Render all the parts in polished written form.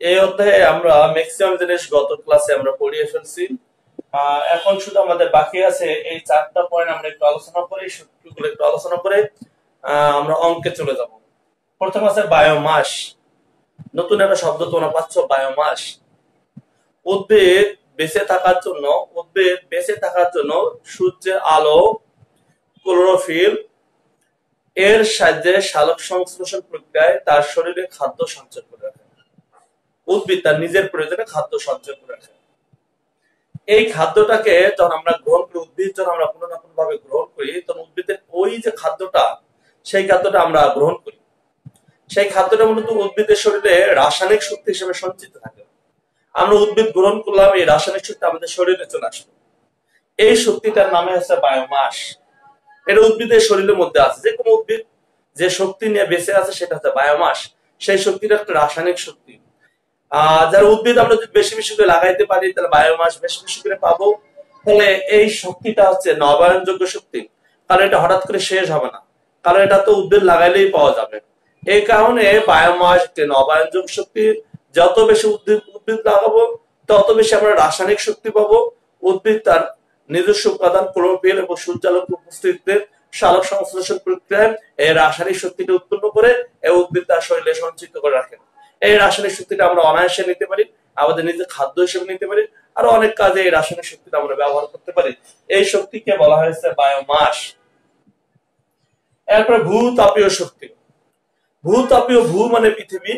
এই অধ্যায়ে আমরা ম্যাক্সিমাম জিনিস গত ক্লাসে আমরা পড়িয়ে ফেলছি। এখন শুধু আমাদের বাকি আছে এই 4টা পয়েন্ট আমরা একটু আলোচনা করি, সূত্রগুলো একটু আলোচনা করে আমরা অঙ্কে চলে যাব। প্রথম আছে বায়োমাস। নতুন একটা শব্দ তোমরা পাচ্ছ, বায়োমাস। উদ্ভিদ বেঁচে থাকার জন্য সূর্যের আলো, ক্লোরোফিল এর সাহায্যে সালোক সংশ্লেষণ প্রক্রিয়ায় তার শরীরে খাদ্য সঞ্চয় করে রাখে। উদ্ভিদ তার নিজের প্রয়োজনে খাদ্য সঞ্চয় করে রাখে। এই খাদ্যটাকে যখন আমরা গ্রহণ করি, উদ্ভিদ যখন আমরা কোনো না কোনো ভাবে গ্রহণ করি, তখন উদ্ভিদের ওই যে খাদ্যটা, সেই খাদ্যটা আমরা গ্রহণ করি। সেই খাদ্যটা মূলত উদ্ভিদের শরীরে রাসায়নিক শক্তি হিসেবে সঞ্চিত থাকে। আমরা উদ্ভিদ গ্রহণ করলাম, এই রাসায়নিক শক্তি আমাদের শরীরে চলে আসলো। এই শক্তিটার নামে হচ্ছে বায়োমাস। এটা উদ্ভিদের শরীরের মধ্যে আছে। যে কোনো উদ্ভিদ যে শক্তি নিয়ে বেঁচে আছে সেটা হচ্ছে বায়োমাস। সেই শক্তিটা একটা রাসায়নিক শক্তি। যারা উদ্ভিদ আমরা যদি বেশি বেশি করে লাগাইতে পারি, তাহলে বায়োমাস বেশি বেশি করে পাবো। ফলে এই শক্তিটা হচ্ছে নবায়নযোগ্য শক্তি। কারণ এটা হঠাৎ করে শেষ হবে না, কারণ এটা তো উদ্ভিদ লাগাইলেই পাওয়া যাবে। এই কারণে বায়োমাস একটি নবায়নযোগ্য শক্তি। যত বেশি উদ্ভিদ লাগাবো, তত বেশি আমরা রাসায়নিক শক্তি পাবো। উদ্ভিদ তার নিজস্ব উপাদান ক্লোরোফিল এবং সূর্যালোক উপস্থিতিতে সালোক সংশ্লেষণ প্রক্রিয়ায় এই রাসায়নিক শক্তিটা উৎপন্ন করে এই উদ্ভিদ তার শরীরে সঞ্চিত করে রাখে। এই রাসায়নিক শক্তিটা আমরা অনায়াসে নিতে পারি, আমাদের নিজের খাদ্য হিসেবে নিতে পারি, আরো অনেক কাজে এই রাসায়নিক শক্তিটা আমরা ব্যবহার করতে পারি। এই শক্তিকে বলা হয়েছে বায়োমাস। এরপরে ভূতাপীয় শক্তি। ভূতাপীয়, ভূ মানে পৃথিবী,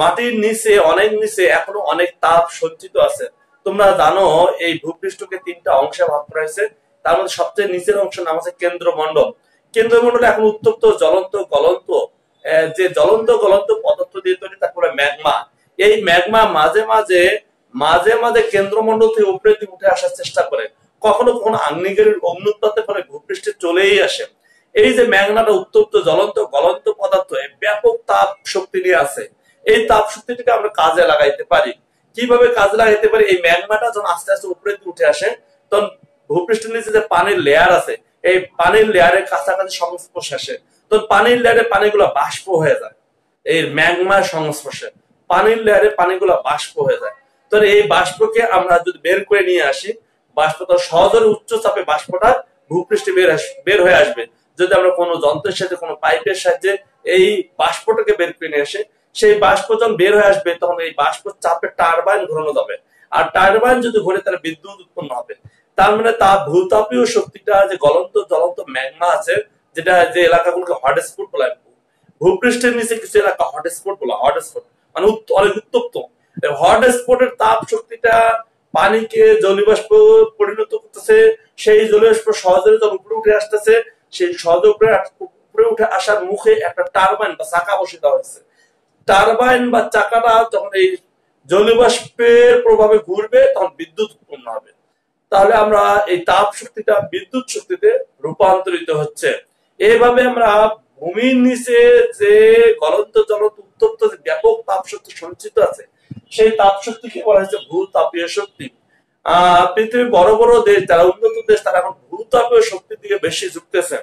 মাটির নিচে, অনেক নিচে এখনো অনেক তাপ সঞ্চিত আছে। তোমরা জানো এই ভূপৃষ্ঠকে 3টা অংশে ভাগ করা হয়েছে। তার মধ্যে সবচেয়ে নিচের অংশ নাম আছে কেন্দ্রমণ্ডল। কেন্দ্রমণ্ডলে এখন উত্তপ্ত জ্বলন্ত গলন্ত, যে জ্বলন্ত গলন্ত পদার্থ দিয়ে তৈরি, তারপরে ম্যাগমা। এই ম্যাগমা মাঝে মাঝে কেন্দ্রমণ্ডল থেকে উপরে দিকে উঠে আসার চেষ্টা করে। কখনো কখনো আগ্নেয়গিরির অগ্নুৎপাতের ফলে ভূপৃষ্ঠে চলেই আসে। এই যে ম্যাগমাটা উত্তপ্ত জ্বলন্ত গলন্ত পদার্থ, ব্যাপক তাপ শক্তি নিয়ে আছে। এই তাপ শক্তিটাকে আমরা কাজে লাগাইতে পারি। কিভাবে কাজে লাগাইতে পারি? এই ম্যাগমাটা যখন আস্তে আস্তে উপরে দিকে উঠে আসে, তখন ভূপৃষ্ঠের নিচে যে পানির লেয়ার আছে, এই পানির লেয়ারের কাছাকাছি সংস্পর্শে আসে, তখন পানির লেয়ারে পানিগুলো বাষ্প হয়ে যায়। এই ম্যাগমার সংস্পর্শে পানির লেয়ারে পানিগুলো বাষ্প হয়ে যায়। তো এই বাষ্পকে আমরা যদি বের করে নিয়ে আসি, বাষ্পটা সহজে উচ্চ চাপে বাষ্পটা ভূপৃষ্ঠে বের হয়ে আসবে। যদি আমরা কোনো যন্ত্রের সাথে, কোনো পাইপের সাহায্যে এই বাষ্পটাকে বের করে নিয়ে আসে, সেই বাষ্প যখন বের হয়ে আসবে, তখন এই বাষ্প চাপে টারবাইন ঘোরানো যাবে। আর টারবাইন যদি ঘুরে, তাহলে বিদ্যুৎ উৎপন্ন হবে। তার মানে ভূতাপীয় শক্তিটা, যে জ্বলন্ত ম্যাগমা আছে, যেটা যে এলাকাগুলোকে হটস্পট বলা হয়, ভূপৃষ্ঠের নিচে কিছু এলাকা হটস্পট বলা, হটস্পট মানে অনেক উত্তপ্ত। হটস্পটের তাপ শক্তিটা পানিকে জলীয়বাষ্প পরিণত করতেছে। সেই জলীয়বাষ্প সহজে যখন উপরে উঠে আসতেছে, সেই সহজে উপরে উঠে আসার মুখে একটা টারবাইন বা চাকা বসিয়ে দেওয়া হয়েছে। টারবাইন বা চাকাটা যখন এই জলীয়বাষ্পের প্রভাবে ঘুরবে, তখন বিদ্যুৎ উৎপন্ন হবে। তাহলে আমরা এই তাপ শক্তিটা বিদ্যুৎ শক্তিতে রূপান্তরিত হচ্ছে। এইভাবে আমরা ভূমির নিচে যে জ্বলন্ত উত্তপ্ত যে ব্যাপক তাপ শক্তি সঞ্চিত আছে, সেই তাপ শক্তিকে বলা হয়েছে ভূতাপীয় শক্তি। পৃথিবীর বড় বড় দেশ, যারা উন্নত দেশ, তারা এখন ভূতাপীয় শক্তির দিকে বেশি ঝুঁকতেছে।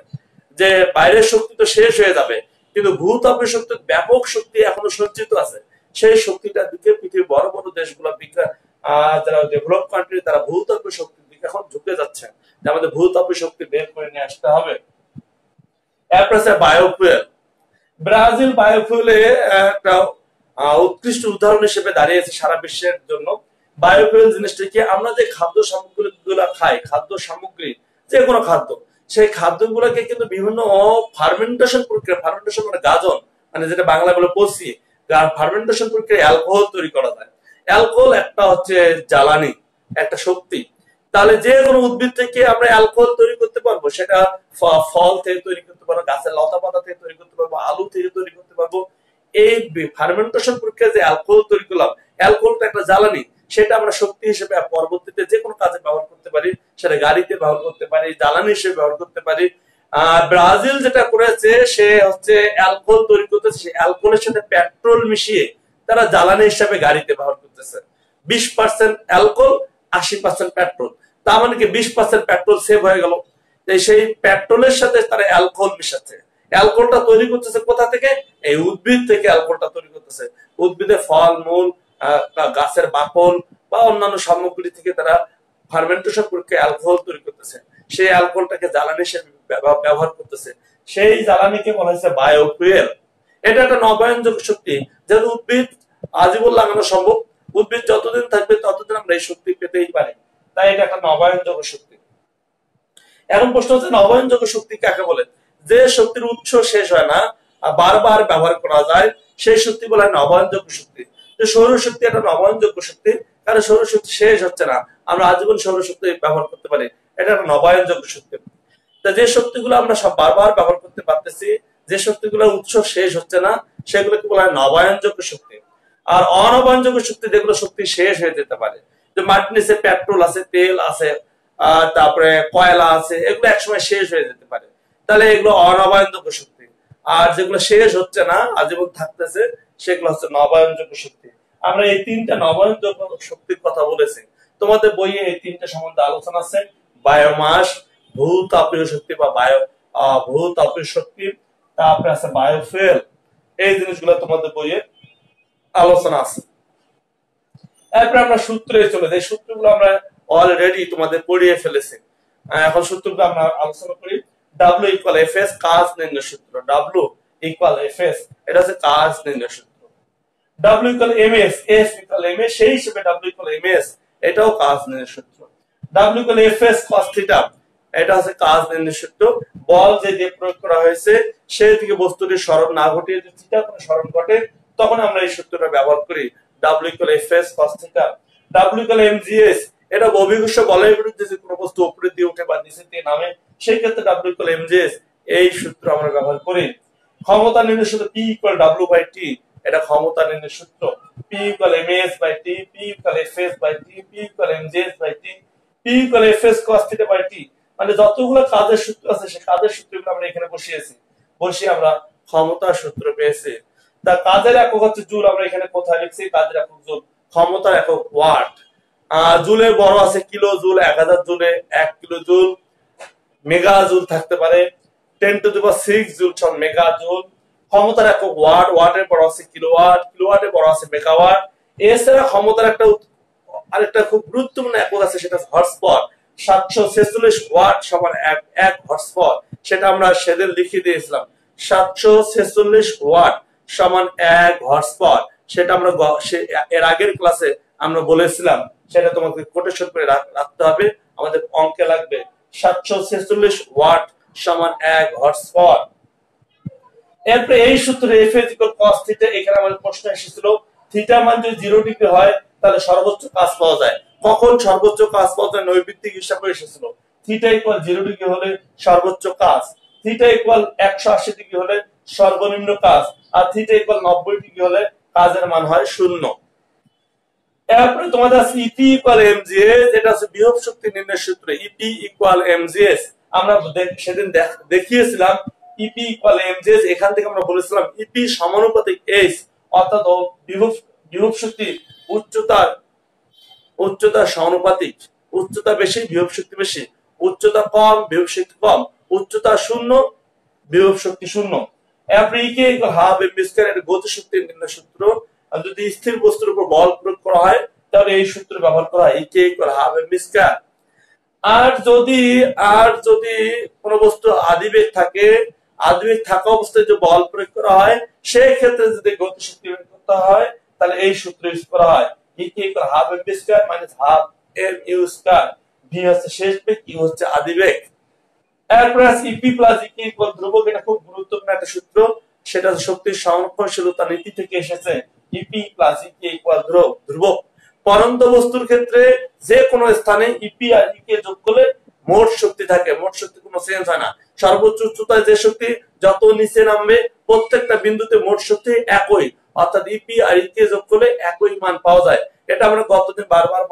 যে বাইরের শক্তি তো শেষ হয়ে যাবে, কিন্তু ভূতাপীয় শক্তির ব্যাপক শক্তি এখনো সঞ্চিত আছে। সেই শক্তিটার দিকে পৃথিবীর বড় বড় দেশগুলো, যারা ডেভেলপ কান্ট্রি, তারা ভূতাপীয় শক্তির দিকে এখন ঝুঁকে যাচ্ছে। আমাদের ভূতাপীয় শক্তি বের করে নিয়ে আসতে হবে। এরপর আছে বায়োফুয়েল। ব্রাজিল বায়োফুয়েলে একটা উৎকৃষ্ট উদাহরণ হিসেবে দাঁড়িয়েছে সারা বিশ্বের জন্য। বায়োফুয়েল জিনিসটা কি? আমরা যে খাদ্য সামগ্রীগুলো খাই, খাদ্য সামগ্রী, যে কোনো খাদ্য, সেই খাদ্যগুলোকে কিন্তু বিভিন্ন ফার্মেন্টেশন প্রক্রিয়া, ফার্মেন্টেশন মানে গাজন, মানে যেটা বাংলা বলে পচিয়ে, ফার্মেন্টেশন প্রক্রিয়া অ্যালকোহল তৈরি করা যায়। অ্যালকোহল একটা হচ্ছে জ্বালানি, একটা শক্তি। তাহলে যে কোনো উদ্ভিদ থেকে আমরা অ্যালকোহল তৈরি করতে পারবো। সেটা ফল থেকে তৈরি করতে পারবো, গাছের লতা পাতা থেকে তৈরি করতে পারবো, আলু থেকে তৈরি করতে পারবো। এই ফার্মেন্টেশন প্রক্রিয়া যে অ্যালকোহল তৈরি করলাম, অ্যালকোহলটা একটা জ্বালানি, সেটা আমরা শক্তি হিসেবে পরবর্তীতে যে কোনো কাজে ব্যবহার করতে পারি। সেটা গাড়িতে ব্যবহার করতে পারি, জ্বালানি হিসেবে ব্যবহার করতে পারি। ব্রাজিল যেটা করেছে, সে হচ্ছে অ্যালকোহল তৈরি করতেছে, সেই অ্যালকোহলের সাথে পেট্রোল মিশিয়ে তারা জ্বালানি হিসেবে গাড়িতে ব্যবহার করতেছে। 20% অ্যালকোহল, 80% পেট্রোল। তার মানে কি 20% পেট্রোল সেভ হয়ে গেল। সেই পেট্রোলের সাথে তারা অ্যালকোহল মিশাচ্ছে। অ্যালকোহলটা তৈরি করতেছে কোথা থেকে? এই উদ্ভিদ থেকে অ্যালকোহলটা তৈরি করতেছে। উদ্ভিদের ফল মূল, গাছের বাকল বা অন্যান্য সামগ্রী থেকে তারা ফার্মেন্টেশন প্রক্রিয়া অ্যালকোহল তৈরি করতেছে, সেই অ্যালকোহলটাকে জ্বালানি হিসেবে ব্যবহার করতেছে, সেই জ্বালানিকে বলা হয়েছে বায়োফুয়েল। এটা একটা নবায়নযোগ্য শক্তি, যেহেতু উদ্ভিদ আজীবন লাগানো সম্ভব, উদ্ভিদ যতদিন থাকবে ততদিন আমরা এই শক্তি পেতেই পারি, তাই এটা একটা নবায়নযোগ্য শক্তি। এখন প্রশ্ন হচ্ছে নবায়নযোগ্য শক্তি কাকে বলে? যে শক্তির উৎস শেষ হয় না, বারবার ব্যবহার করা যায়, সেই শক্তি বলা হয় নবায়নযোগ্য শক্তি। যে সৌরশক্তি একটা নবায়নযোগ্য শক্তি, কারণ সৌরশক্তি শেষ হচ্ছে না, আমরা আজীবন সৌরশক্তি ব্যবহার করতে পারি, এটা একটা নবায়নযোগ্য শক্তি। যে শক্তিগুলো আমরা সব বারবার ব্যবহার করতে পারতেছি, যে শক্তিগুলোর উৎস শেষ হচ্ছে না, সেগুলোকে বলা হয় নবায়নযোগ্য শক্তি। আর অনবায়নযোগ্য শক্তি যেগুলো শক্তি শেষ হয়ে যেতে পারে, যে মাটির নিচে পেট্রোল আছে, তেল আছে, তারপরে কয়লা আছে, এগুলো একসময় শেষ হয়ে যেতে পারে, তাহলে এগুলো অনবায়নযোগ্য শক্তি। আর যেগুলো শেষ হচ্ছে না, আজীবন থাকতেছে, সেগুলো হচ্ছে নবায়নযোগ্য শক্তি। আমরা এই তিনটা নবায়নযোগ্য শক্তির কথা বলেছি, তোমাদের বইয়ে এই তিনটা সম্বন্ধে আলোচনা আছে। বায়োমাস, ভূতাপীয় শক্তি বা ভূতাপীয় শক্তি, তারপরে আছে বায়োফুয়েল, এই জিনিসগুলো তোমাদের বইয়ে আলোচনা আছে। এরপরে আমরা সূত্রে চলে যাই, সূত্রগুলো আমরা অলরেডি তোমাদের পড়িয়ে ফেলেছি। এখন সূত্রগুলো আমরা আলোচনা করি। W ইকুয়াল Fs, কাজ নির্ণয় সূত্র। W ইকুয়াল Fs, এটা হচ্ছে কাজ নির্ণয় সূত্র। W equal Ms, F equal Ms, সেই হিসেবে W ইকুয়াল Ms, এটাও কাজ নির্ণয় সূত্র। W equal Fs cos theta, এটা হচ্ছে কাজ নির্ণয় সূত্র। বল যে দিয়ে প্রয়োগ করা হয়েছে সেই দিকে বস্তুটির স্মরণ না ঘটিয়ে যদি থিটা কোণে স্মরণ ঘটে, তখন আমরা এই সূত্রটা ব্যবহার করি। W equal Fs cos theta. W equal mgs, এটা অভিঘর্ষ বলের বিরুদ্ধে যে কোনো বস্তু উপরে দিয়ে উঠে বা নিচে দিয়ে নামে, সেই ক্ষেত্রে W ইকুয়াল mgs, এই সূত্র আমরা ব্যবহার করি। ক্ষমতা নির্ণয় সূত্র P equal W by T, এটা ক্ষমতা নির্ণয় সূত্র। P equal ms by T, P equal Fs by T, P equal mgs by T, P equal Fs cos theta by T। মানে যতগুলো কাজের সূত্র আছে, সেই কাজের সূত্রগুলো আমরা এখানে বসিয়েছি, বসিয়ে আমরা ক্ষমতার সূত্র পেয়েছি। তা কাজের একক হচ্ছে জুল, আমরা এখানে কোথায় লিখছি? কাজের একক জুল। ক্ষমতার একক ওয়াট। জুলে বড় আছে kilo joule, 1000 জুলে 1 kilo joule. Mega joule থাকতে পারে, 10 টু দি পাওয়ার 6 জুল সমান মেগা জুল। ক্ষমতার একক ওয়াট, ওয়াটের বড় আছে কিলোওয়াট, কিলোওয়াটের বড় আছে মেগাওয়াট। এছাড়া ক্ষমতার আরেকটা খুব গুরুত্বপূর্ণ একক আছে, সেটা হর্স পাওয়ার। 746 ওয়াট সমান 1 হর্স পাওয়ার, সেটা আমরা সেদিন লিখে দিয়েছিলাম। 746 ওয়াট সমান 1 হর্স পাওয়ার, সেটা আমরা এর আগের ক্লাসে আমরা বলেছিলাম, সেটা তোমাকে কোটেশন করে রাখতে হবে, আমাদের অঙ্কে লাগবে। 746 ওয়াট সমান 1 হর্স পাওয়ার। এরপরে এই সূত্রে F ইকুয়াল cos থিটা, এখানে আমাদের প্রশ্ন এসেছিল থিটা মান যদি 0 ডিগ্রি হয় তাহলে সর্বোচ্চ কাজ পাওয়া যায়। কখন সর্বোচ্চ কাজ পাওয়া যায়? নৈমিত্তিক হিসাবে এসেছিল। থিটা ইকুয়াল 0 ডিগ্রি হলে সর্বোচ্চ কাজ, থিটা ইকুয়াল 180 ডিগ্রি হলে সর্বনিম্ন কাজ, আর থিটা ইকুয়াল 90 ডিগ্রি হলে কাজের মান হয় 0। এরপরে তোমাদের আছে ইপি ইকুয়াল mgs, এটা হচ্ছে বিভব শক্তি নির্ণয়ের সূত্র। ইপি ইকুয়াল mgs আমরা সেদিন দেখিয়েছিলাম। ইপি ইকুয়াল mgs, এখান থেকে আমরা বলেছিলাম ইপি সমানুপাতিক h, অর্থাৎ বিভব শক্তি উচ্চতার সমানুপাতিক। উচ্চতা বেশি, বিভব শক্তি বেশি। উচ্চতা কম, বিভব শক্তি কম। উচ্চতা 0, বিভব শক্তি 0। এরপরে ইকে ইকুয়াল হাফ mv স্কয়ার, এটা গতি শক্তির নির্ণয় সূত্র। আর যদি স্থির বস্তুর উপর বল প্রয়োগ করা হয় তাহলে এই সূত্র ব্যবহার করা হয়, E K equal half mv square. আর যদি কোন বস্তু আদিবেগ থাকে, আদিবেগ থাকা অবস্থায় যে বল প্রয়োগ করা হয়, সেই ক্ষেত্রে যদি গতি শক্তি বের করতে হয় তাহলে এই সূত্র ইউজ করা হয়, E K equal half mv square minus half mu square. V হচ্ছে শেষ বেগ, ইউ হচ্ছে আদিবেগ। এরপর আছে ইপি প্লাস ইকে ইকুয়াল ধ্রুবক, এটা খুব গুরুত্বপূর্ণ একটা সূত্র, সেটা শক্তির সংরক্ষণশীলতা নীতি থেকে এসেছে। ইপি প্লাস ইকে ইকুয়াল ধ্রুবক। পরন্ত বস্তুর ক্ষেত্রে যে কোনো স্থানে ইপি আর ইকে যোগ করলে মোট শক্তি থাকে, মোট শক্তি কোনো চেঞ্জ হয় না। সর্বোচ্চ উচ্চতায় যে শক্তি যত নিচে নামবে, প্রত্যেকটা বিন্দুতে মোট শক্তি একই, অর্থাৎ ইপি আর ইকে যোগ করলে একই মান পাওয়া যায়। এটা আমরা গতদিন বারবার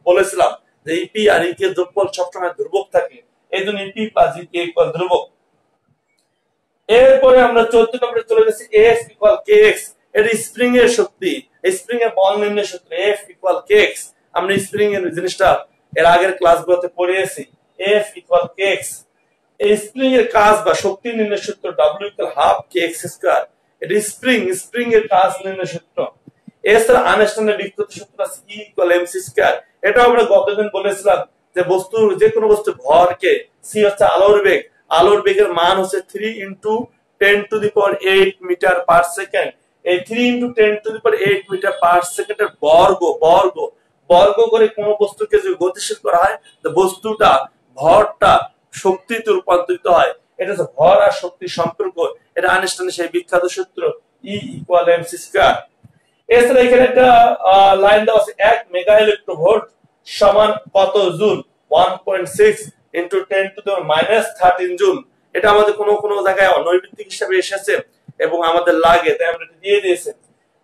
বলেছিলাম যে ইপি আর ইকে যোগফল সবসময় ধ্রুবক থাকে, এই জন্য ইপি প্লাস ইকে ইকুয়াল ধ্রুবক। এরপরে আমরা 14 নম্বরে চলে গেছি, F ইকুয়াল kx, এটা স্প্রিং এর শক্তি, স্প্রিং এর বল নির্ণয় সূত্র। F ইকুয়াল kx, আমরা স্প্রিং এর জিনিসটা এর আগের ক্লাসগুলোতে পড়িয়েছি। F ইকুয়াল kx, এই স্প্রিং এর কাজ বা শক্তি নির্ণয় সূত্র W equal half kx square, এটা স্প্রিং এর কাজ নির্ণয় সূত্র। এছাড়া আইনস্টাইনের বিখ্যাত সূত্র আছে E = mc স্কয়ার। এটা আমরা গতদিন বলেছিলাম যে বস্তুর যে কোনো বস্তু ভরকে c হচ্ছে আলোর বেগের মান হচ্ছে 3 × 10⁸ মিটার পার সেকেন্ড। এই 3 × 10⁸ মিটার পার সেকেন্ডের বর্গ করে কোনো বস্তুকে যদি গতিশীল করা হয় তো বস্তুটা ভরটা শক্তিতে রূপান্তরিত হয়। এটা হচ্ছে ভর আর শক্তির সম্পর্ক। এটা আইনস্টাইনের সেই বিখ্যাত সূত্র E = mc স্কয়ার। এছাড়া এখানে একটা লাইন দেওয়া আছে 1 মেগা ইলেকট্রোভোল্ট সমান কত জুল, 1.6 × 10⁻³ জুল। এটা আমাদের কোনো জায়গায় নৈর্ব্যক্তিক হিসাবে এসেছে এবং আমাদের লাগে, তাই আমরা দিয়ে দিয়েছি।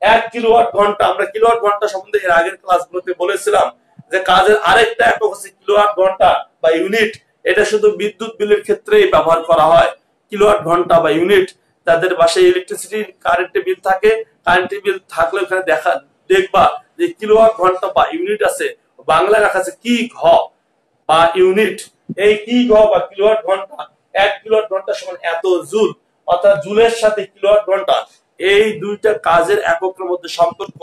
1 কিলোওয়াট ঘন্টা, আমরা কিলোওয়াট ঘন্টা সম্বন্ধে এর আগের ক্লাসগুলোতে বলেছিলাম যে কাজের আরেকটা একক হচ্ছে কিলোওয়াট ঘন্টা বা ইউনিট। এটা শুধু বিদ্যুৎ বিলের ক্ষেত্রেই ব্যবহার করা হয়। কিলোওয়াট ঘন্টা বা ইউনিট, তাদের বাসায় ইলেকট্রিসিটি কারেন্টের বিল থাকে, কারেন্টের বিল থাকলে ওখানে দেখবা যে কিলোওয়াট ঘন্টা বা ইউনিট আছে, বাংলা লেখা আছে কি ঘ বা ইউনিট। এই কি ঘ বা কিলোওয়াট ঘন্টা, 1 কিলোওয়াট ঘন্টা সমান এত জুল, অর্থাৎ জুলের সাথে কিলোওয়াট ঘন্টা এই দুইটা কাজের এককের মধ্যে সম্পর্ক।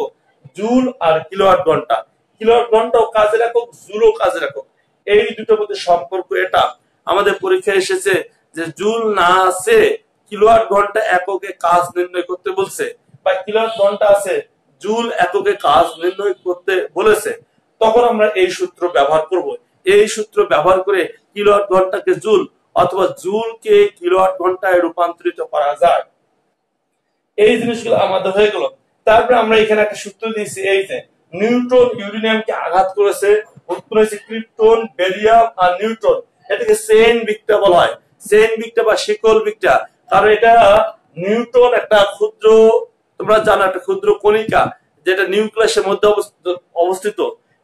জুল আর কিলোওয়াট ঘন্টা, কিলোওয়াট ঘন্টাও কাজের একক, জুলও কাজের একক, এই দুটোর মধ্যে সম্পর্ক। এটা আমাদের পরীক্ষায় এসেছে যে জুল না আছে কিলোওয়াট ঘন্টা এককে কাজ নির্ণয় করতে বলছে, বা কিলোওয়াট ঘন্টা আছে জুল এককে কাজ নির্ণয় করতে বলেছে, তখন আমরা এই সূত্র ব্যবহার করব। এই সূত্র ব্যবহার করে কিলোওয়াট ঘন্টাকে জুল অথবা জুলকে কিলোওয়াট ঘন্টায় রূপান্তরিত করা যায়। এই জিনিসগুলো আমাদের হয়ে গেল। তারপরে আমরা এখানে একটা সূত্র দিয়েছি, এই যে নিউট্রন ইউরেনিয়ামকে আঘাত করেছে, উৎপন্ন হয়েছে ক্রিপ্টন, বেরিয়াম আর নিউট্রন। এটাকে চেইন বিক্রিয়া বলা হয়, চেইন বিক্রিয়া বা শিকল বিক্রিয়া। কারণ এটা নিউট্রন একটা ক্ষুদ্র, তোমরা জানো একটা ক্ষুদ্র কণিকা যেটা নিউক্লিয়াসের মধ্যে অবস্থিত।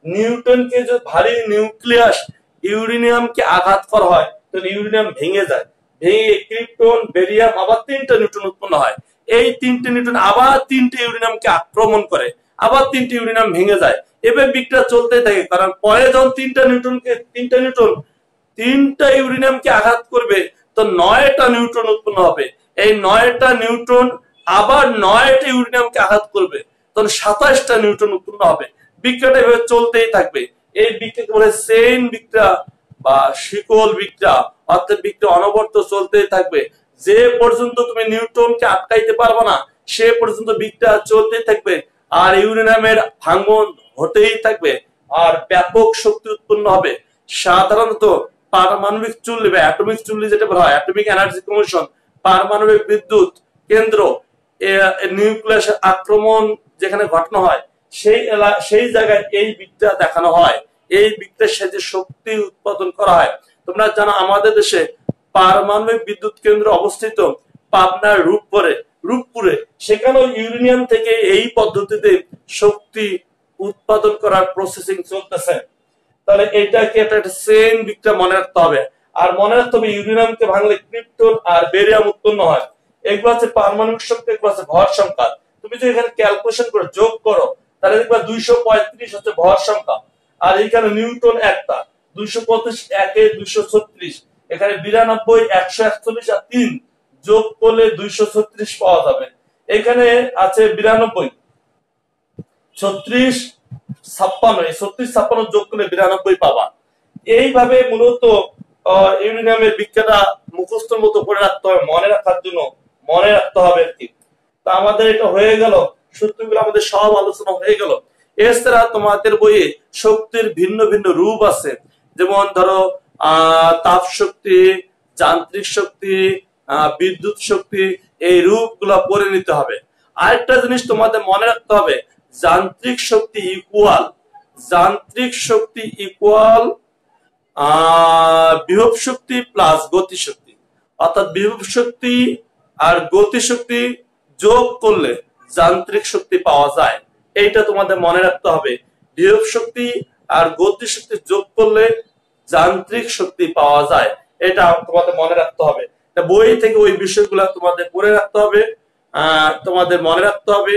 নিউটনকে যদি ভারী নিউক্লিয়াস ইউরেনিয়ামকে আঘাত করা হয় তাহলে ইউরেনিয়াম ভেঙে যায়, ভেঙে ক্রিপ্টন, বেরিয়াম আবার 3টা নিউট্রন উৎপন্ন হয়। এই 3টে নিউট্রন আবার 3টে ইউরেনিয়ামকে আক্রমণ করে, আবার 3টে ইউরেনিয়াম ভেঙে যায়। এভাবে বিক্রিয়া চলতেই থাকে। কারণ পরে যখন 3টা নিউট্রন 3টা ইউরেনিয়ামকে আঘাত করবে তো 9টা নিউট্রন উৎপন্ন হবে। এই 9টা নিউট্রন আবার 9টা ইউরেনিয়ামকে আঘাত করবে, তখন 27টা নিউট্রন উৎপন্ন হবে। বিক্রিয়াটা এভাবে চলতেই থাকবে। এই বিক্রিয়াকে বলে চেইন বিক্রিয়া বা শিকল বিক্রিয়া, অর্থাৎ বিক্রিয়া অনবরত চলতেই থাকবে। যে পর্যন্ত তুমি নিউট্রনকে আটকাইতে পারবে না সে পর্যন্ত বিক্রিয়া চলতেই থাকবে, আর ইউরেনিয়ামের ভাঙন হতেই থাকবে, আর ব্যাপক শক্তি উৎপন্ন হবে। সাধারণত পারমাণবিক চুল্লি বা অ্যাটমিক চুল্লি যেটা বলা হয়, অ্যাটমিক এনার্জি কমিশন, পারমাণবিক বিদ্যুৎ কেন্দ্র, নিউক্লিয়াসের আক্রমণ যেখানে ঘটানো হয় সেই জায়গায় এই বিক্রিয়া দেখানো হয়। এই বিক্রিয়ার সাথে শক্তি উৎপাদন করা হয়। তোমরা জানো আমাদের দেশে পারমাণবিক বিদ্যুৎ কেন্দ্র অবস্থিত পাবনার রূপপুরে, সেখানেও ইউরেনিয়াম থেকে এই পদ্ধতিতে শক্তি উৎপাদন করার প্রসেসিং চলতেছে। তাহলে এটাকে একটা চেইন বিক্রিয়া মনে রাখতে হবে। আর মনে রাখতে হবে ইউরেনিয়ামকে ভাঙলে ক্রিপ্টন আর বেরিয়াম উৎপন্ন হয়। এগুলো হচ্ছে পারমাণবিক শক্তি, এগুলো হচ্ছে ভর সংখ্যা। তুমি যদি এখানে ক্যালকুলেশন করে যোগ করো তাহলে দেখবা 235 হচ্ছে ভর সংখ্যা, আর এখানে নিউটন একটা 225, 1 236, এখানে 92, 141 আর 3 যোগ করলে 236 পাওয়া যাবে। এখানে আছে 92, 36, 56, এই 36 56 যোগ করলে 92 পাবা। এইভাবে মূলত ইউরেনিয়ামের বিক্রিয়াটা মুখস্থর মতো করে রাখতে হবে, মনে রাখতে হবে আর কি। তা আমাদের এটা হয়ে গেল, সূত্রগুলো আমাদের সব আলোচনা হয়ে গেল। এছাড়া তোমাদের বইয়ে শক্তির ভিন্ন ভিন্ন রূপ আছে, যেমন ধরো তাপ শক্তি, যান্ত্রিক শক্তি, বিদ্যুৎ শক্তি, এই রূপগুলো পড়ে নিতে হবে। আরেকটা জিনিস তোমাদের মনে রাখতে হবে, যান্ত্রিক শক্তি ইকুয়াল বিভব শক্তি প্লাস গতি শক্তি, অর্থাৎ বিভব শক্তি আর গতি শক্তি যোগ করলে যান্ত্রিক শক্তি পাওয়া যায়। এইটা তোমাদের মনে রাখতে হবে। বিভব শক্তি আর গতি শক্তি যোগ করলে যান্ত্রিক শক্তি পাওয়া যায়, এটা তোমাদের মনে রাখতে হবে। বই থেকে ওই বিষয়গুলো তোমাদের পড়ে রাখতে হবে। তোমাদের মনে রাখতে হবে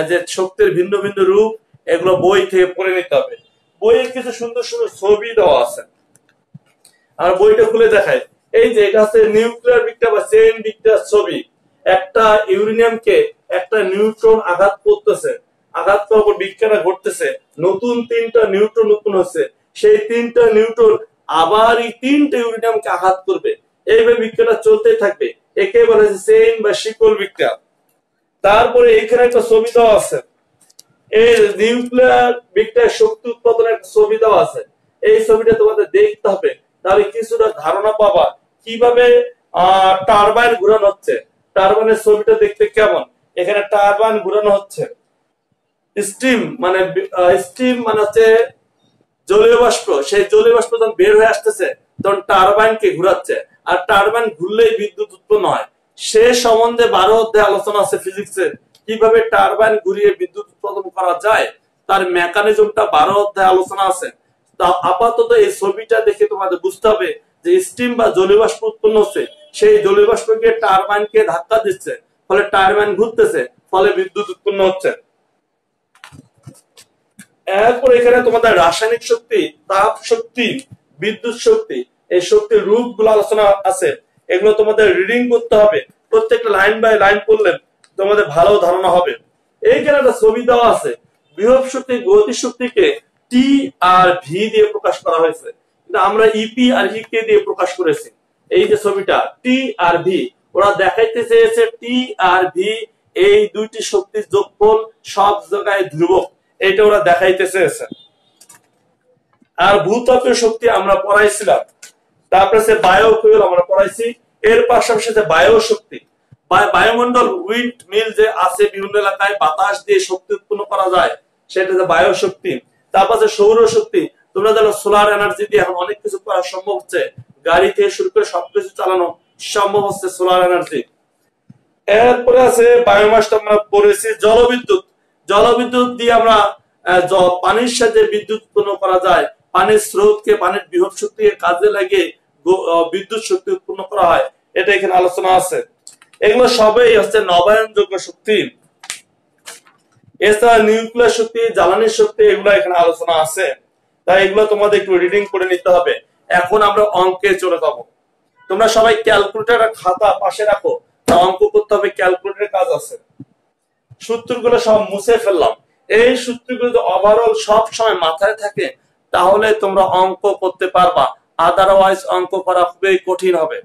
যে শক্তির ভিন্ন ভিন্ন রূপ, এগুলো বই থেকে পড়ে নিতে হবে। বইয়ে কিছু সুন্দর সুন্দর ছবি দেওয়া আছে, আর বইটা খুলে দেখায়। এই যে এটা হচ্ছে নিউক্লিয়ার বিক্রিয়া বা চেইন বিক্রিয়ার ছবি। একটা ইউরেনিয়ামকে একটা নিউট্রন আঘাত করতেছে, আঘাত করার পর বিক্রিয়া ঘটতেছে, নতুন 3টা নিউট্রন উৎপন্ন হচ্ছে, সেই 3টা নিউট্রন আবার এই 3টে ইউরেনিয়ামকে আঘাত করবে, এইভাবে বিক্রিয়াটা চলতেই থাকবে, একে বলে চেইন বা শিকল বিক্রিয়া। তারপরে এখানে একটা ছবি দেওয়া আছে, এই নিউক্লিয়ার বিক্রিয়ার শক্তি উৎপাদনের ছবি দেওয়া আছে, এই ছবিটা তোমাদের দেখতে হবে, তাহলে কিছুটা ধারণা পাবা কিভাবে টারবাইন ঘুরানো হচ্ছে। টারবাইনের ছবিটা দেখতে কেমন, এখানে টারবাইন ঘুরানো হচ্ছে, স্টিম মানে হচ্ছে জলীয় বাষ্প, সেই জলীয় বাষ্প যখন বের হয়ে আসতেছে তখন টারবাইনকে ঘুরাচ্ছে, আর টারবাইন ঘুরলেই বিদ্যুৎ উৎপন্ন হয়। সে সম্বন্ধে 12 অধ্যায়ে আলোচনা আছে ফিজিক্সের, কিভাবে টারবাইন ঘুরিয়ে বিদ্যুৎ উৎপাদন করা যায়, তার মেকানিজমটা 12 অধ্যায়ে আলোচনা আছে। তা আপাতত এই ছবিটা দেখে তোমাদের বুঝতে হবে যে স্টিম বা জলীয় বাষ্প উৎপন্ন হচ্ছে, সেই জলীয় বাষ্পকে টারবাইনকে ধাক্কা দিচ্ছে, ফলে টারবাইন ঘুরতেছে, ফলে বিদ্যুৎ উৎপন্ন হচ্ছে। এরপর এখানে তোমাদের রাসায়নিক শক্তি, তাপ শক্তি, বিদ্যুৎ শক্তি, এই শক্তির রূপগুলো আলোচনা আছে, এগুলো তোমাদের রিডিং করতে হবে, প্রত্যেকটা লাইন বাই লাইন পড়লে তোমাদের ভালো ধারণা হবে। এইখানে একটা ছবি দেওয়া আছে, বিভব শক্তি গতি শক্তিকে টি আর ভি দিয়ে প্রকাশ করা হয়েছে, কিন্তু আমরা ইপি আর কে দিয়ে প্রকাশ করেছি। এই যে ছবিটা টি আর ভি, ওরা দেখাইতে চেয়েছে টি আর ভি এই দুইটি শক্তির যোগফল সব জায়গায় ধ্রুবক, এটা ওরা দেখাইতে চেয়েছে। আর ভূতাপীয় শক্তি আমরা পড়াইছিলাম, তারপরে সে বায়োফুয়েল আমরা পড়াইছি, এর পাশাপাশি যে বায়ু শক্তি, বায়ুমণ্ডল উইন্ড মিল যে আছে, বিভিন্ন এলাকায় বাতাস দিয়ে শক্তি উৎপন্ন করা যায়, সেটা যে বায়ু শক্তি। তারপর সৌর শক্তি, তোমরা জানো সোলার এনার্জি দিয়ে এখন অনেক কিছু করা সম্ভব হচ্ছে, গাড়ি থেকে শুরু করে সবকিছু চালানো সম্ভব হচ্ছে সোলার এনার্জি। এরপরে আছে বায়োমাসটা আমরা পড়েছি, জলবিদ্যুৎ, জলবিদ্যুৎ দিয়ে আমরা পানির সাথে বিদ্যুৎ উৎপন্ন করা যায়, পানির স্রোতকে, পানির বিভব শক্তিকে কাজে লাগিয়ে বিদ্যুৎ শক্তি উৎপন্ন করা হয়, এটা এখানে আলোচনা আছে। এগুলো সবই হচ্ছে নবায়নযোগ্য শক্তি। এছাড়া নিউক্লিয়ার শক্তি, জ্বালানি শক্তি, এগুলো এখানে আলোচনা আছে, তাই এগুলো তোমাদের একটু রিডিং করে নিতে হবে। এখন আমরা অঙ্কে চলে যাব, তোমরা সবাই ক্যালকুলেটর আর খাতা পাশে রাখো, অঙ্ক করতে হবে, ক্যালকুলেটরের কাজ আছে। সূত্রগুলো সব মুছে ফেললাম, এই সূত্রগুলো যদি ওভারঅল সব সময় মাথায় থাকে তাহলে তোমরা অঙ্ক করতে পারবা, আদারওয়াইজ অঙ্ক করা খুবই কঠিন হবে।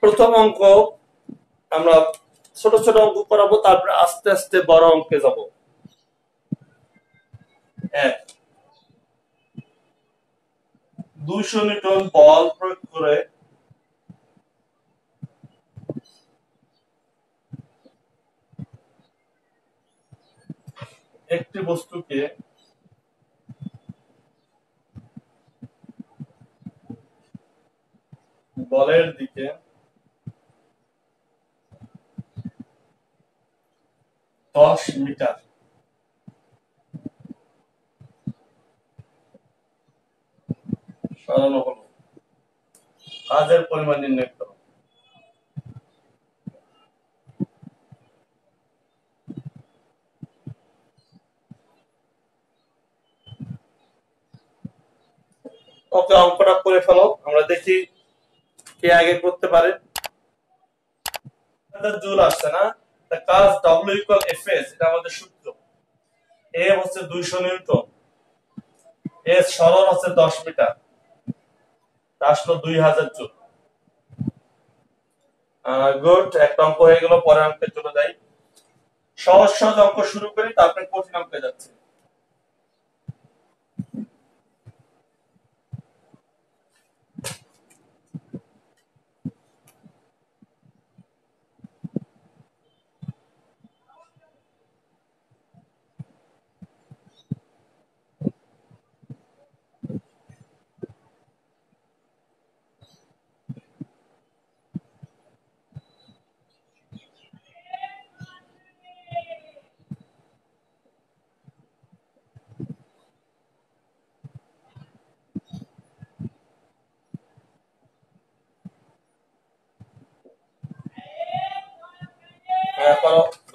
প্রথম অঙ্ক আমরা ছোট ছোট অঙ্ক করাবো, তারপরে আস্তে আস্তে বড় অঙ্কে যাব। 200 নিউটন বল প্রয়োগ করে একটি বস্তুকে বলের দিকে 10 মিটার সরানো হলো, কাজের পরিমাণ নির্ণয় করো। ওকে, অঙ্কটা করে ফেলো, আমরা দেখি কে আগে করতে পারে। জুল আসছে না, কাজ W ইকুয়াল Fs, এটা আমাদের সূত্র। এ হচ্ছে 200 নিউটন, এস সরণ হচ্ছে 10 মিটার, আসলো 2000 জুল। গুড, একটা অঙ্ক হয়ে গেল, পরের অঙ্কে চলে যাই। সহজ সহজ অঙ্ক শুরু করি, তারপরে কঠিন অঙ্কে যাচ্ছি।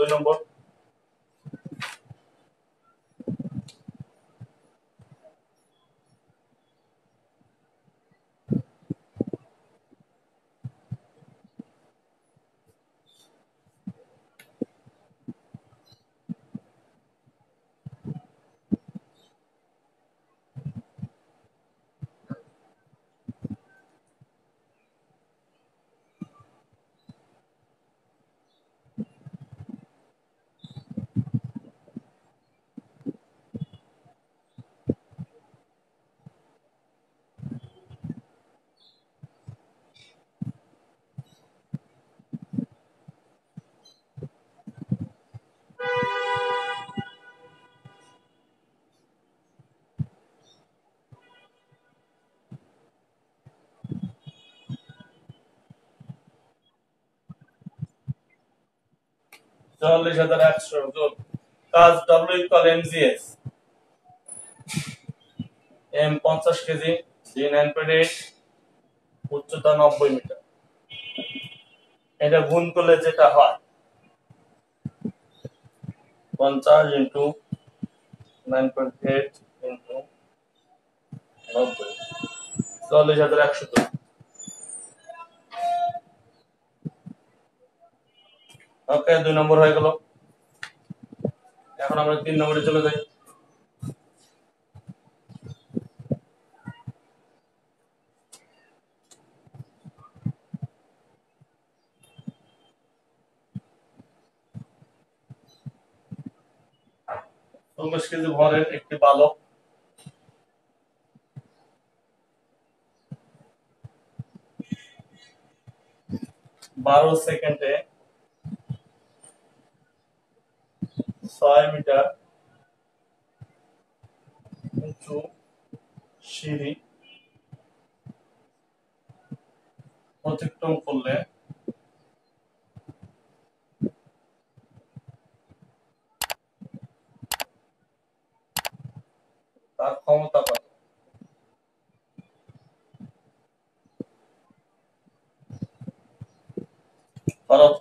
2 নম্বর। চল্লিশ হাজার 100 যোগ কাজ W equal MGS, M 50 KG, G 9.8, উচ্চতা 90 মিটার। এটা গুণ করলে যেটা হয় 50 ইন্টু 9.8 ইন্টু 90, 40,100। ওকে, 2 নম্বর হয়ে গেল। এখন আমরা 3 নম্বরে চলে যাই। চল্লিশ কেজি ভরের একটি বালক 12 সেকেন্ডে 6 মিটার উঁচু সিঁড়ি অতিক্রম করলে তার ক্ষমতা কত? খরচ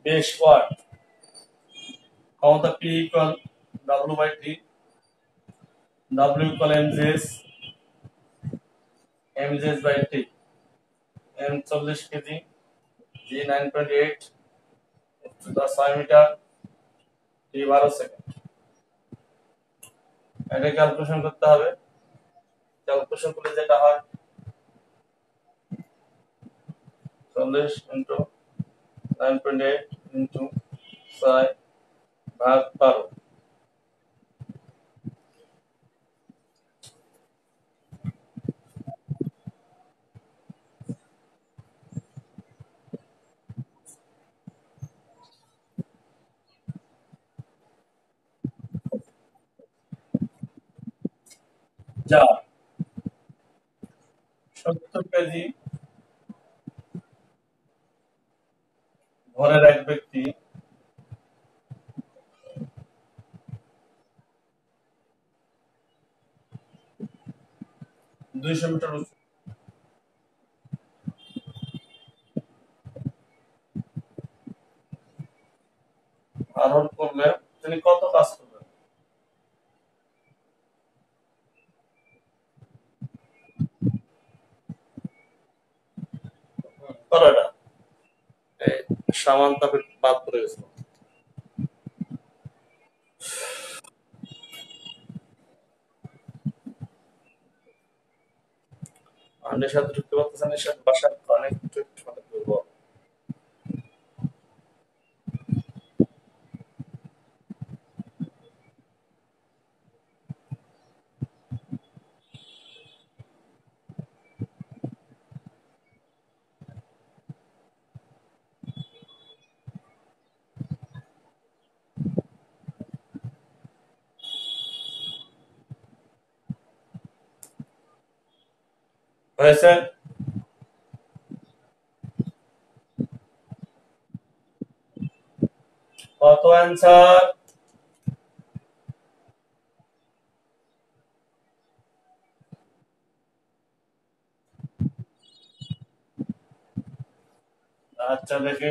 বেশ ওয়াট। ক্ষমতা P equal W by T, W equal MGS by T, M 40 KG, G 9.8, উচ্চতা 6 মিটার, T 12 সেকেন্ড। এটা ক্যালকুলেশন করতে হবে। ক্যালকুলেশন করলে যেটা হয় 40 ইন্টু 9.8 ইন্টু 6 ভাগ 12। যা 70 কেজি ভরের এক ব্যক্তি 200 মিটার উঁচু আরোহণ করলে তিনি কত কাজ করবেন? করাটা সামান তাপের বাদ পড়ে গেছিল। আমাদের সাথে ঢুকতে পারতেছেন, এর সাথে বাসার অনেক অনেক দুর্বল। হয়েছে? কত অ্যান্সার? আচ্ছা দেখে,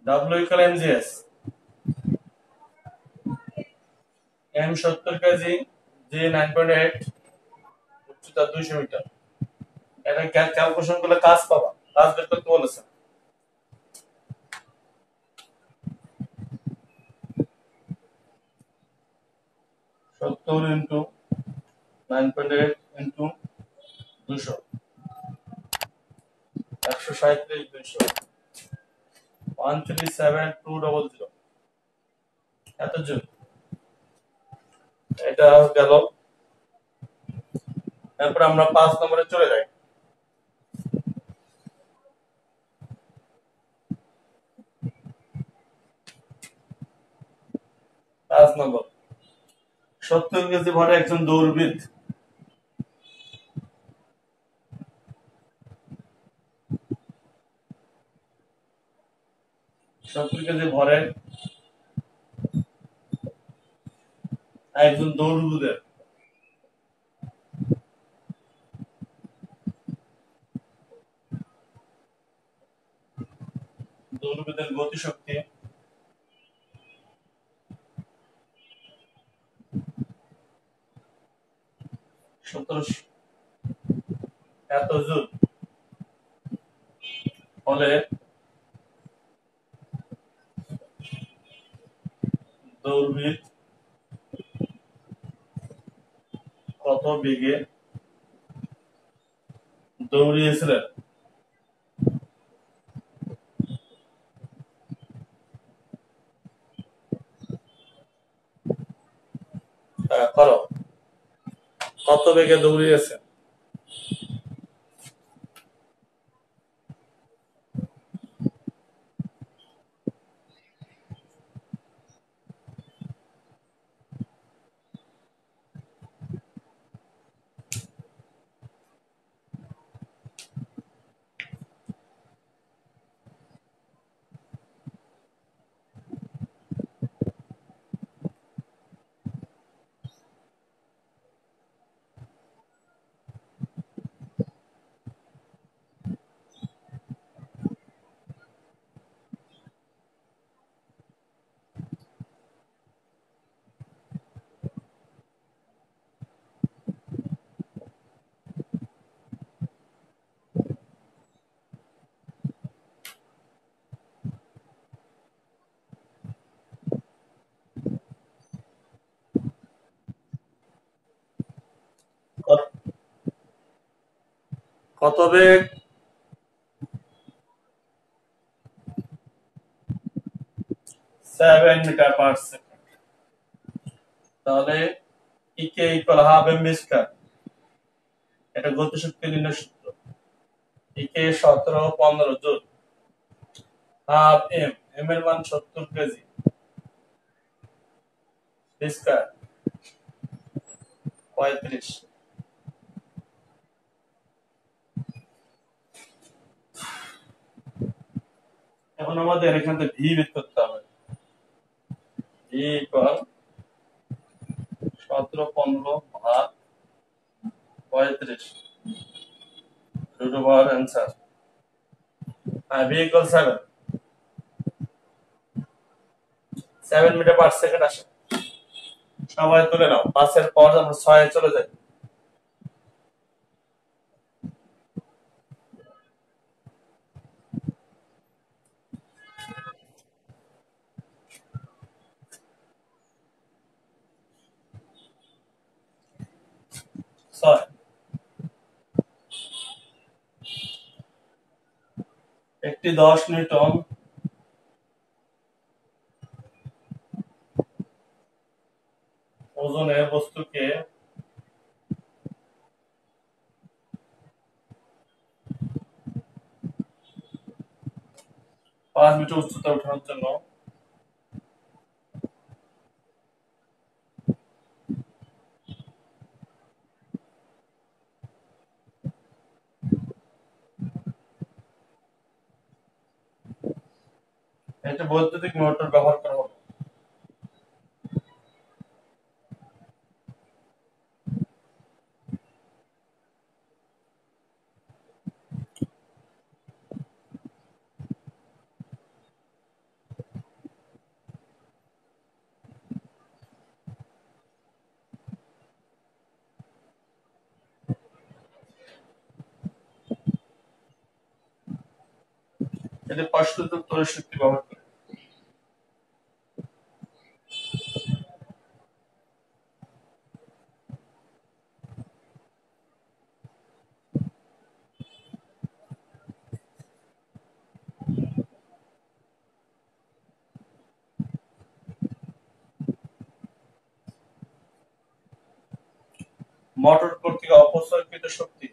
W equal M G S, M 70 KG, G 9.8, উচ্চতা 200 মিটার। এটা ক্যালকুলেশন করলে কাজ পাবা, কাজ বের করতে বলেছে। 70 ইন্টু 9.8 ইন্টু 200, 137, 200, 137,200, এত জুল। এটা গেল। তারপর আমরা 5 নম্বরে চলে যাই। 5 নম্বর, 70 কেজি ভরে একজন দৌড়বিদ 70 কেজি ভরে একজন দৌড়বিদের গতিশক্তি এত জুল হলে দৌড়বিদ কত বেগে দৌড়িয়েছিলেন? করো, কত বেগে দৌড়িয়েছে? কত বেগ? 7 মিটার পার সেকেন্ড। তাহলে E K equal half M V square, এটা গতিশক্তি নির্ণয় সূত্র। E K 17, 15 joule, half M, M এর মান 70 কেজি, স্কয়ার 35। এখন আমাদের এখান থেকে ভি বের করতে হবে। ভি ইকুয়াল 17, 15 ভাগ 35, root over answer. V equal 7 metre per second আসে। সবাই তুলে নাও, 5 এর পর আমরা 6 এ চলে যাই। একটি 10 নিউটন ওজনের বস্তুকে 5 মিটার উচ্চতা ওঠানোর জন্য একটা বৈদ্যুতিক মোটর ব্যবহার করা হবে। এটি পাঁচশো তড়িৎ শক্তি ব্যবহার করে। মোটর কর্তৃক অপচয়কৃত শক্তি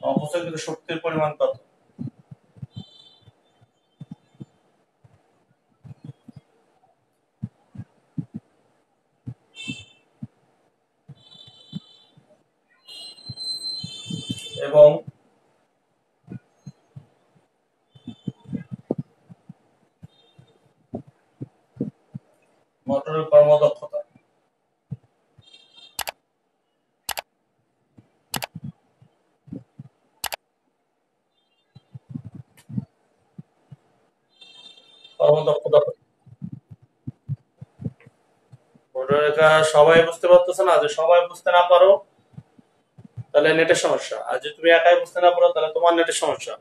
অপচয়কৃত শক্তির পরিমাণ কত? এবং মোটরের কর্মদক্ষতা। কর্মদক্ষতা মোটরের সবাই বুঝতে পারতেছে না? যে সবাই বুঝতে না পারো তাহলে নেটের সমস্যা, আর যদি তুমি একাই বুঝতে না পারো তাহলে তোমার নেটের সমস্যা।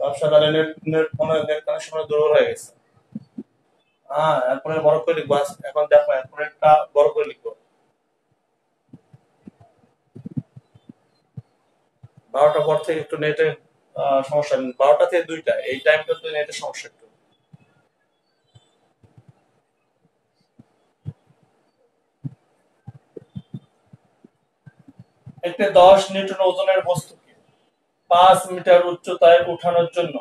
ব্যবসা তাহলে নেট নেট মনে হয় নেট কানেকশন দুর্বল হয়ে গেছে। হ্যাঁ, এরপরে বড় করে লিখবো। এখন দেখো এরপরে একটা বড় করে লিখবো। 12টার পর থেকে একটু নেটের সমস্যা। 12টা থেকে 2টা এই টাইমটা তো নেটের সমস্যা একটু। একটি 10 নিউটন ওজনের বস্তুকে 5 মিটার উচ্চতায় উঠানোর জন্য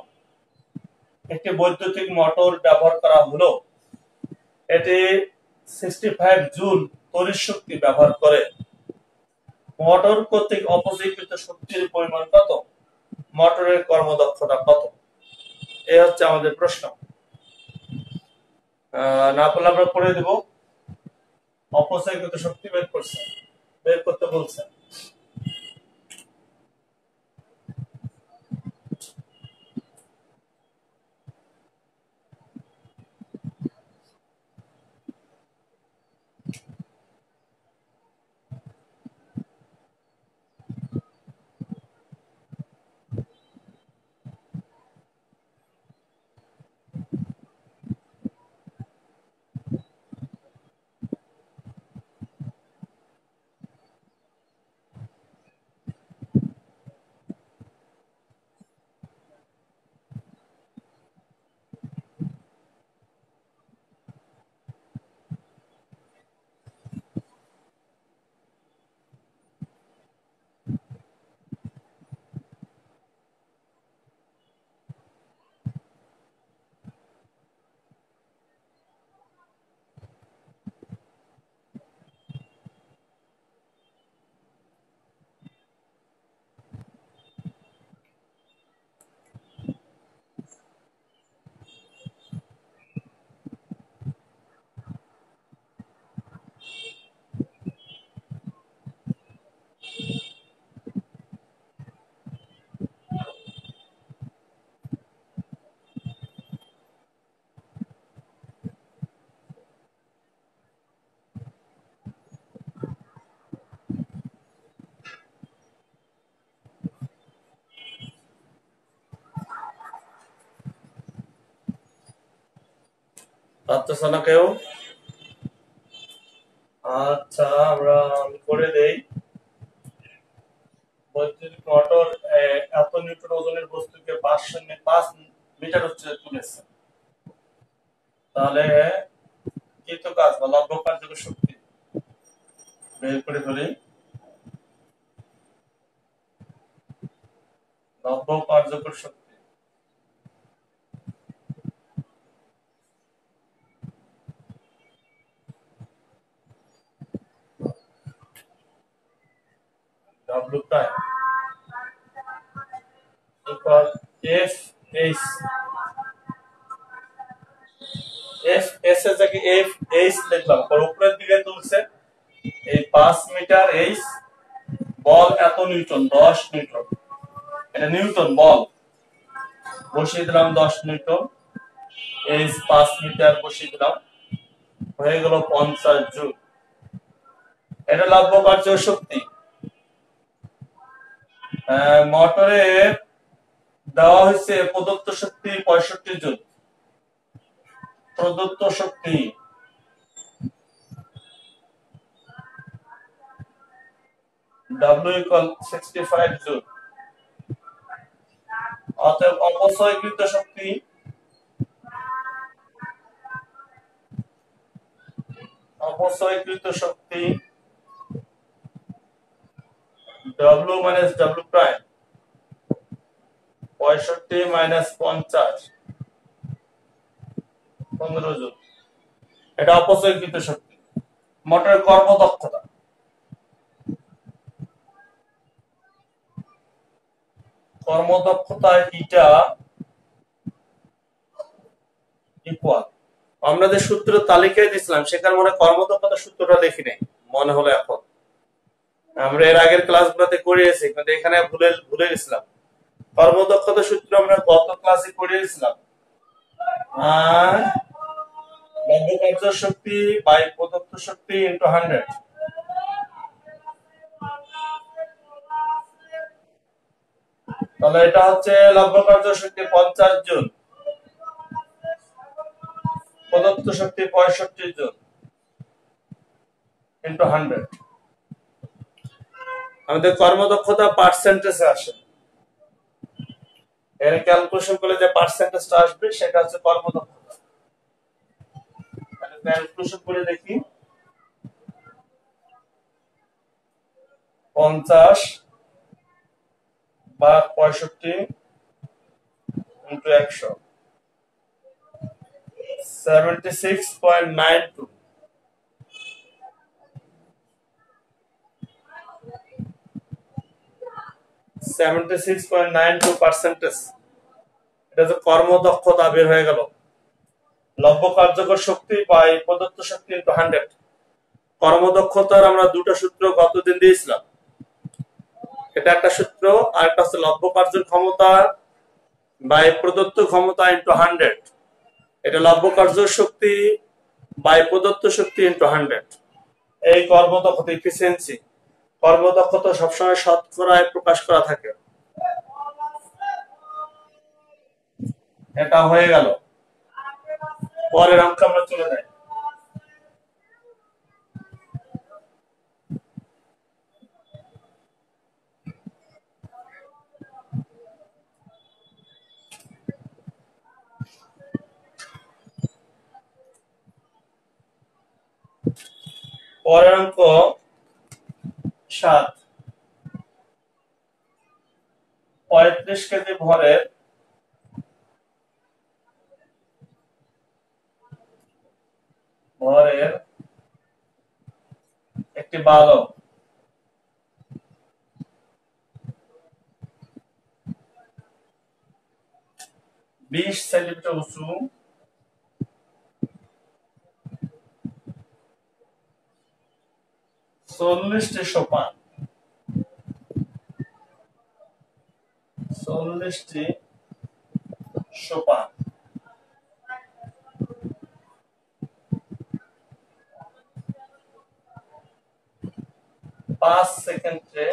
একটি বৈদ্যুতিক মোটর ব্যবহার করা হলো। এটি 65 জুল তড়িৎ শক্তি ব্যবহার করে। মোটর কর্তৃক অপচয়কৃত শক্তির পরিমাণ কত? মোটরের কর্মদক্ষতা কত? এই হচ্ছে আমাদের প্রশ্ন। না করলে আমরা করে দেব। অপচয়কৃত শক্তি বের করতে বলছে। পারতেছে না কেউ? আচ্ছা, আমি করে দেই। বৈদ্যুতিক মোটর এত নিউটন ওজনের বস্তুকে 5 মিটার উচ্চতায় তুলেছে। তাহলে কৃত কাজ বা লব্ধ কার্যকর শক্তি বের করে ফেলি। লব্ধ কার্যকর শক্তি W prime equal F H F S এর জায়গায় F H লিখলাম, পর উপরের দিকে তুলছে এই 5 মিটার H, বল এত নিউটন, 10 নিউটন, এটা নিউটন বল, বসিয়ে দিলাম 10 নিউটন, H 5 মিটার বসিয়ে দিলাম, হয়ে গেল 50 জুল। এটা লব্ধ কার্য শক্তি। মোটরে দেওয়া হয়েছে প্রদত্ত শক্তি 65 জুল। প্রদত্ত শক্তি W equal 65 জুল। অতএব অপচয়কৃত শক্তি W minus W prime 65 minus 50 15 joule. এটা অপচয়কৃত শক্তি। মোটরের কর্মদক্ষতা এটা ইকুয়াল, আমরা যে সূত্র তালিকায় দিছিলাম সেখানে মনে কর্মদক্ষতা সূত্রটা লিখি নাই, মনে হলো এখন আমরা এর আগের ক্লাসগুলোতে করিয়েছি, কিন্তু এখানে ভুলে গেছিলাম। কর্মদক্ষতা সূত্র আমরা গত ক্লাসে করিয়েছিলাম, লব্ধ কার্য শক্তি বাই প্রদত্ত শক্তি ইনটু 100। তাহলে এটা হচ্ছে লব্ধ কার্য শক্তি 50 জুল, প্রদত্ত শক্তি 65 জুল ইনটু 100। আমাদের কর্মদক্ষতা পার্সেন্টেজে আসে, এর ক্যালকুলেশন করলে যে পার্সেন্টেজটা আসবে সেটা হচ্ছে কর্মদক্ষতা। তাহলে ক্যালকুলেশন করে দেখি, 50 বা 65 ইনটু 100, 76.92। 76.92%। এটা যে কর্মদক্ষতা বের হয়ে গেল। লব্ধ কার্যকর শক্তি বাই প্রদত্ত শক্তি ইনটু 100। কর্মদক্ষতার আমরা দুটো সূত্র গতদিন দিয়েছিলাম, এটা একটা সূত্র, আর একটা হচ্ছে লব্ধ কার্যের ক্ষমতা বাই প্রদত্ত ক্ষমতা ইনটু 100। এটা লব্ধ কার্য শক্তি বাই প্রদত্ত শক্তি ইনটু 100। এই কর্মদক্ষতা এফিসিয়েন্সি, কর্মদক্ষতা সবসময় শতকরায় প্রকাশ করা থাকে। এটা হয়ে গেল, পরের অঙ্কে আমরা চলে যাই। পরের অঙ্ক 7। 35 কেজি ভরের একটি বালক 20 সেন্টিমিটার উঁচু, 40টি সোপান, 40টি সোপান 5 সেকেন্ডে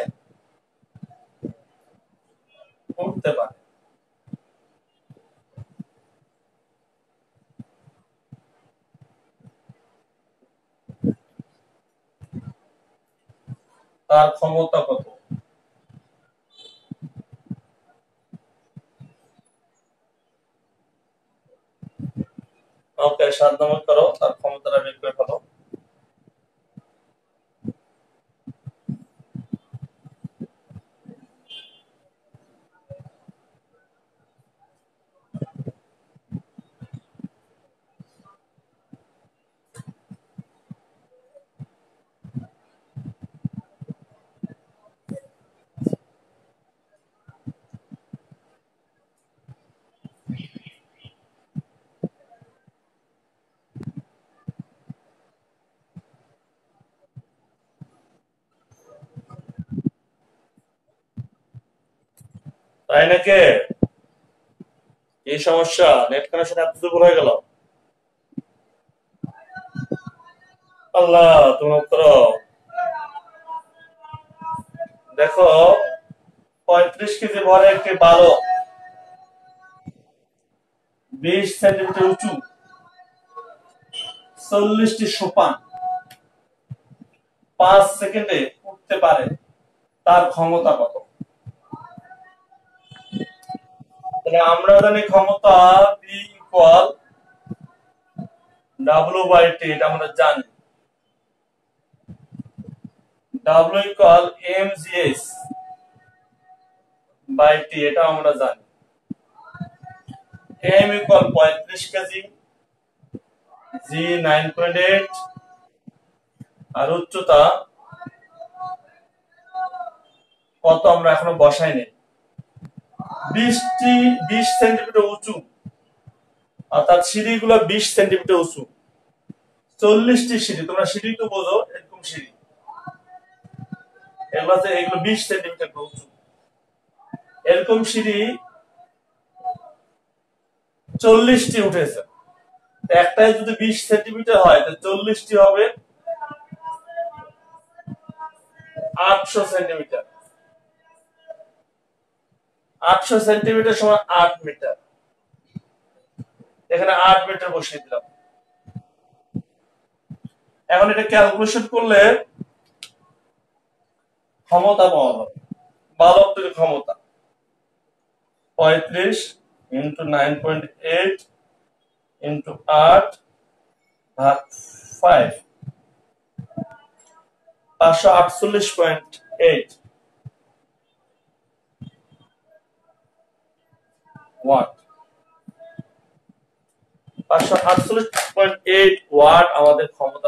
উঠতে পারে। তার ক্ষমতা কত? ওকে, 7 নম্বর করো, তার ক্ষমতাটা বের করে ফেলো। তাই নাকি? এই সমস্যা, নেট কানেকশন এত দুর্বল হয়ে গেল। আল্লাহ তুমি করো। দেখো 35 কেজি ভরে একটি বালক 20 সেন্টিমিটার উঁচু 40টি সোপান 5 সেকেন্ডে উঠতে পারে, তার ক্ষমতা কত? তাহলে আমরা জানি ক্ষমতা B ইকুয়াল W/T, এটা আমরা জানি। W ইকুয়াল mgh/t, এটা আমরা জানি। m ইকুয়াল 35 কেজি, g 9.8, আর উচ্চতা কত আমরা এখনো বসাইনি। 20 সেন্টিমিটার উঁচু, অর্থাৎ সিঁড়িগুলো 20 সেন্টিমিটার উঁচু, 40টি সিঁড়ি। তোমরা সিঁড়ি তো বোঝো, এরকম সিঁড়ি এগুলো 20 সেন্টিমিটার উঁচু। এরকম সিঁড়ি 40টি উঠেছে। একটাই যদি 20 সেন্টিমিটার হয়, তো 40টি হবে 800 সেন্টিমিটার। 800 সেন্টিমিটার সমান 8 মিটার। এখানে 8 মিটার বসিয়ে দিলাম। এখন এটা ক্যালকুলেশন করলে ক্ষমতা পাওয়া যাবে। বালকটির ক্ষমতা 35 ইন্টু 9.8 ইন্টু 8 ভাগ 5, 548.8 ওয়াট। 548.8 ওয়াট আমাদের ক্ষমতা